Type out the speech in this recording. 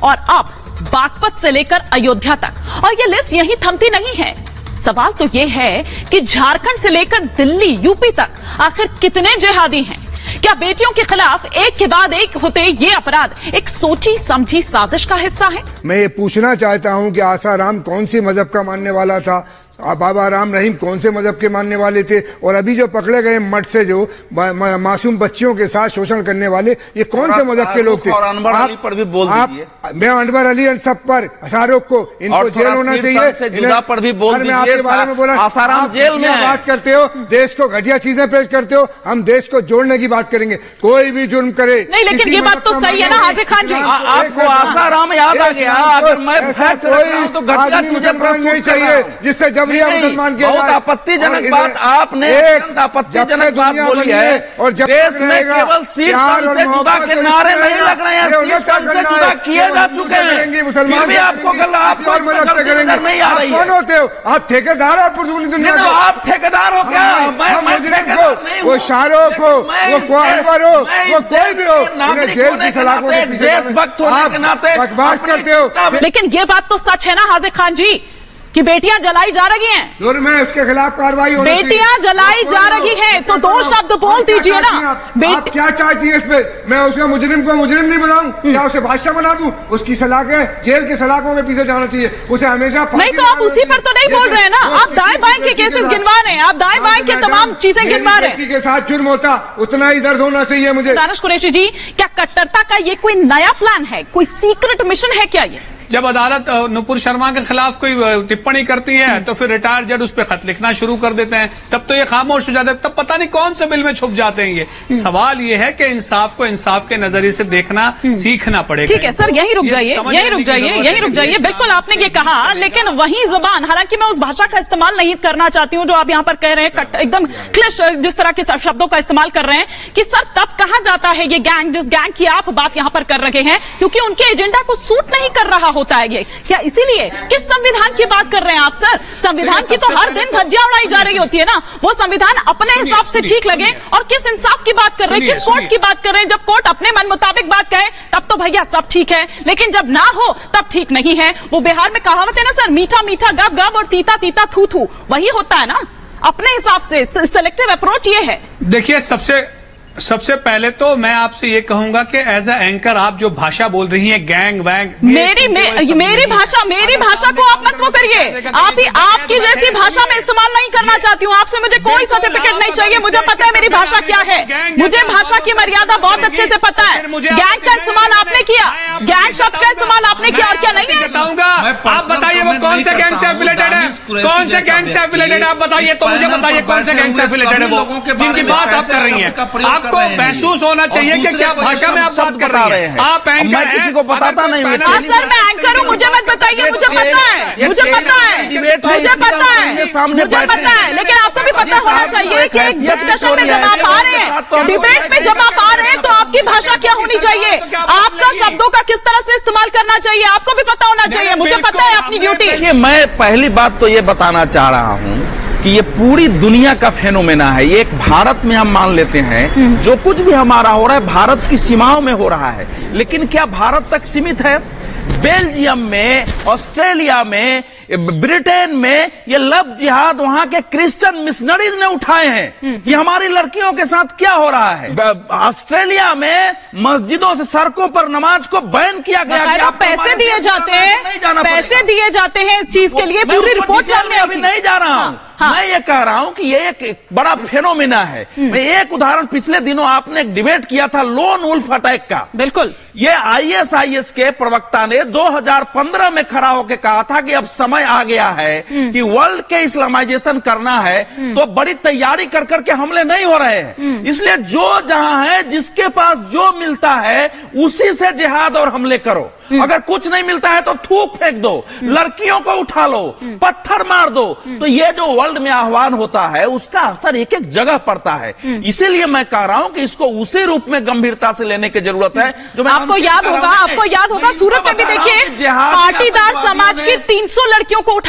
और अब बागपत से लेकर अयोध्या तक। और ये लिस्ट यहीं थमती नहीं है। सवाल तो ये है कि झारखंड से लेकर दिल्ली, यूपी तक आखिर कितने जिहादी हैं? क्या बेटियों के खिलाफ एक के बाद एक होते ये अपराध एक सोची समझी साजिश का हिस्सा है? मैं ये पूछना चाहता हूं कि आसाराम कौन सी मजहब का मानने वाला था? बाबा राम रहीम कौन से मजहब के मानने वाले थे? और अभी जो पकड़े गए मठ से जो मासूम बच्चियों के साथ शोषण करने वाले, ये कौन से मजहब के लोग थे? और अनवर अली पर भी बोल दीजिए। मैं अनवर अली सब पर, शाहरुख को, इनको जेल होना चाहिए। से जुदा पर भी बोल दीजिए। आपके बारे में बोला, आसाराम जेल में बात करते हो, देश को घटिया चीजें पेश करते हो। हम देश को जोड़ने की बात करेंगे। कोई भी जुर्म करे नहीं, लेकिन ये बात तो सही है ना हाजिर खान जी। आपको आसाराम याद आ गया? अगर मैं फैक्ट रख रहा हूं तो घटिया चीजें नहीं चाहिए जिससे जबरिया मुसलमान के बहुत आपत्तिजनक बात आपने आपत्तिजनक बात बोली है। और देश में केवल सिर्फ से जुदा के नारे नहीं लग रहे हैं, सिर्फ से जुदा किए जा चुके हैं। फिर भी आपको कल आपको नहीं आ रही है। कौन होते हो आप? ठेकेदार और पूरी दुनिया में आप ठेकेदार हो क्या? मैं ठेकेदार नहीं हूं। वो शाहरुख हो, वो अनवर हो, वो कोई भी हो, जेल की सलाखों के देशभक्त होने के नाते बकवास करते हो। लेकिन ये बात तो सच है ना हाजिर खान जी कि बेटियां जलाई जा रही हैं। जुर्म है, उसके खिलाफ कार्रवाई होनी चाहिए। बेटियां जलाई जा रही हैं तो दो शब्द बोल दीजिए ना। आप क्या चाहती है इसमें? मैं उसका मुजरिम को मुजरिम नहीं बनाऊं? क्या उसे बादशाह बना दूं? उसकी सलाखें जेल की सलाखों के पीछे जाना चाहिए। उसे हमेशा नहीं तो आप उसी पर तो नहीं बोल रहे हैं ना। आप दाएं बाएं के केसेस गिनवा रहे हैं, आप दाएं बाएं के तमाम चीजें गिनवा रहे हैं। के साथ जुर्म होता उतना ही दर्द होना चाहिए मुझे। दानिश कुरैशी जी, क्या कट्टरता का ये कोई नया प्लान है? कोई सीक्रेट मिशन है क्या ये? जब अदालत नुपुर शर्मा के खिलाफ कोई टिप्पणी करती है तो फिर रिटायर्ड जज उस पर खत लिखना शुरू कर देते हैं, तब तो ये खामोश हो जाते हैं, तब पता नहीं कौन से बिल में छुप जाते हैं ये। सवाल ये है कि इंसाफ को इंसाफ के नजरिए से देखना सीखना पड़ेगा। ठीक है सर, यहीं रुक जाइए, यहीं रुक जाइए, यहीं रुक जाइए। बिल्कुल आपने ये कहा, लेकिन वही जुबान, हालांकि मैं उस भाषा का इस्तेमाल नहीं करना चाहती हूँ जो आप यहाँ पर कह रहे हैं, एकदम क्लिश जिस तरह के शब्दों का इस्तेमाल कर रहे हैं कि सर तब कहा जाता है ये गैंग, जिस गैंग की आप बात यहाँ पर कर रहे हैं, क्योंकि उनके एजेंडा को सूट नहीं कर रहा होता है ये। क्या इसीलिए? किस संविधान की बात कर रहे हैं आप सर? संविधान की तो हर दिन धज्जियां उड़ाई जा रही होती है ना। वो संविधान अपने हिसाब से ठीक लगे। और किस इंसाफ की बात कर रहे हैं, किस कोर्ट की बात कर रहे हैं? जब कोर्ट अपने मन मुताबिक बात कहे तब तो भैया सब ठीक है, लेकिन जब ना हो तब ठीक नहीं है। वो बिहार में कहावत है ना सर, मीठा मीठा गब गब और तीता तीता थू थू, वही होता है ना। अपने हिसाब से सिलेक्टिव अप्रोच ये है। देखिए, सबसे पहले तो मैं आपसे ये कहूंगा कि एज ए एंकर आप जो भाषा बोल रही हैं, गैंग वैंग, मेरी भाषा को आप मत वो करिए। आप ही आपकी जैसी भाषा में इस्तेमाल नहीं करना चाहती हूँ। आपसे मुझे कोई सर्टिफिकेट नहीं चाहिए। मुझे पता है मेरी भाषा क्या है, मुझे भाषा की मर्यादा बहुत अच्छे से पता है। गैंग का इस्तेमाल आपने किया, गैंग शब्द का इस्तेमाल आपने किया, और क्या नहीं है? आप बताइए वो कौन से गैंग से एफिलेटेड है? कौन से गैंग से एफिलेटेड है आप बताइए, तो मुझे बताइए कौन से गैंग से एफिलेटेड है वो जिनकी बात आप कर रही हैं। आपको महसूस होना चाहिए कि क्या भाषा में आप बात कर रहे हैं। आप एंकर हैं, किसी को बताता नहीं हूं। सर मैं एंकर हूं, मुझे मत बताइए। मुझे पता है, मुझे पता है, मुझे पता है, मुझे पता है। लेकिन आपको भी पता होना चाहिए कि एक डिस्कशन में जब आप आ रहे हैं, डिबेट में जब आप आ रहे हैं, तो आपकी भाषा क्या होनी चाहिए, आपका शब्दों का किस तरह से इस्तेमाल करना चाहिए, आपको भी पता होना चाहिए। मुझे पता है अपनी ड्यूटी। मैं पहली बात तो ये बताना चाह रहा हूं कि ये पूरी दुनिया का फेनोमेना है। ये एक भारत में हम मान लेते हैं जो कुछ भी हमारा हो रहा है भारत की सीमाओं में हो रहा है, लेकिन क्या भारत तक सीमित है? बेल्जियम में, ऑस्ट्रेलिया में, ब्रिटेन में ये लव जिहाद वहां के क्रिश्चियन मिशनरीज ने उठाए हैं। ये हमारी लड़कियों के साथ क्या हो रहा है? ऑस्ट्रेलिया में मस्जिदों से सड़कों पर नमाज को बैन किया गया। आप पैसे दिए जाते हैं, पैसे दिए जाते हैं इस चीज के लिए। पूरी रिपोर्ट सामने अभी नहीं जा रहा हूं। मैं ये कह रहा हूं कि ये एक बड़ा फेनोमेना है। मैं एक उदाहरण, पिछले दिनों आपने एक डिबेट किया था लोन वुल्फ अटैक का। बिल्कुल, ये आईएसआईएस के प्रवक्ता ने 2015 में खड़ा होकर कहा था कि अब समय आ गया है कि वर्ल्ड के इस्लामाइजेशन करना है, तो बड़ी तैयारी कर करके हमले नहीं हो रहे हैं। इसलिए जो जहां है, जिसके पास जो मिलता है उसी से जिहाद और हमले करो। अगर कुछ नहीं मिलता है तो थूक फेंक दो, लड़कियों को उठा लो, पत्थर मार दो। तो ये जो वर्ल्ड में आह्वान होता है उसका असर एक एक जगह पड़ता है। इसीलिए मैं कह रहा हूं कि इसको उसी रूप में गंभीरता से लेने की जरूरत है जो मैं आपको याद होगा सूरत में भी देखिए पाटीदार समाज की 300 लड़कियों को उठा